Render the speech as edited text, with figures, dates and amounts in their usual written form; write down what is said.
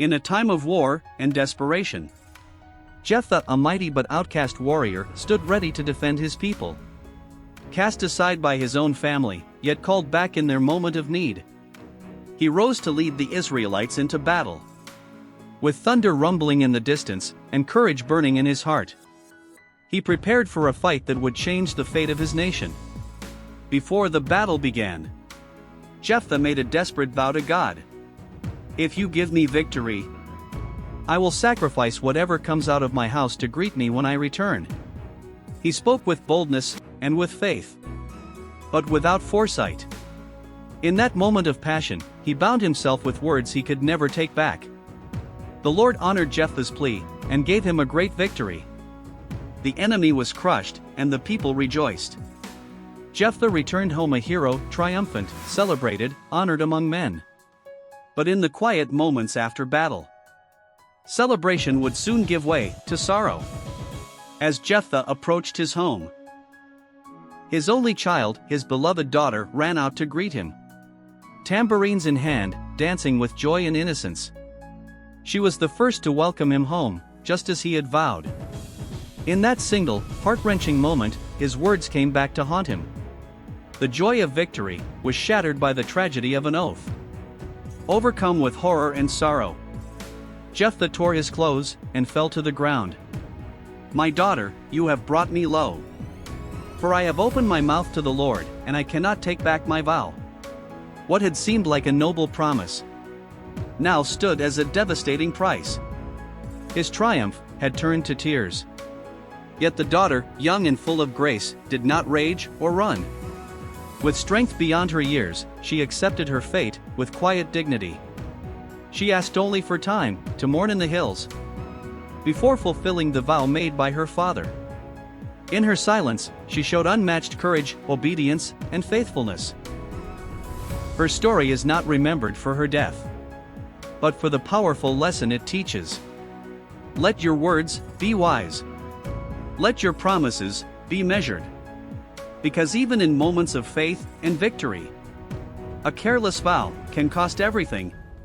in a time of war and desperation. Jephthah, a mighty but outcast warrior, stood ready to defend his people. Cast aside by his own family, yet called back in their moment of need, he rose to lead the Israelites into battle. With thunder rumbling in the distance, and courage burning in his heart, he prepared for a fight that would change the fate of his nation. Before the battle began, Jephthah made a desperate vow to God. "If you give me victory, I will sacrifice whatever comes out of my house to greet me when I return." He spoke with boldness and with faith, but without foresight. In that moment of passion, he bound himself with words he could never take back. The Lord honored Jephthah's plea and gave him a great victory. The enemy was crushed, and the people rejoiced. Jephthah returned home a hero, triumphant, celebrated, honored among men. But in the quiet moments after battle, celebration would soon give way to sorrow. As Jephthah approached his home, his only child, his beloved daughter, ran out to greet him. Tambourines in hand, dancing with joy and innocence. She was the first to welcome him home, just as he had vowed. In that single, heart-wrenching moment, his words came back to haunt him. The joy of victory was shattered by the tragedy of an oath. Overcome with horror and sorrow, Jephthah tore his clothes and fell to the ground. "My daughter, you have brought me low. For I have opened my mouth to the Lord, and I cannot take back my vow." What had seemed like a noble promise now stood as a devastating price. His triumph had turned to tears. Yet the daughter, young and full of grace, did not rage or run. With strength beyond her years, she accepted her fate with quiet dignity. She asked only for time to mourn in the hills before fulfilling the vow made by her father. In her silence, she showed unmatched courage, obedience, and faithfulness. Her story is not remembered for her death, but for the powerful lesson it teaches. Let your words be wise. Let your promises be measured. Because even in moments of faith and victory, a careless vow can cost everything.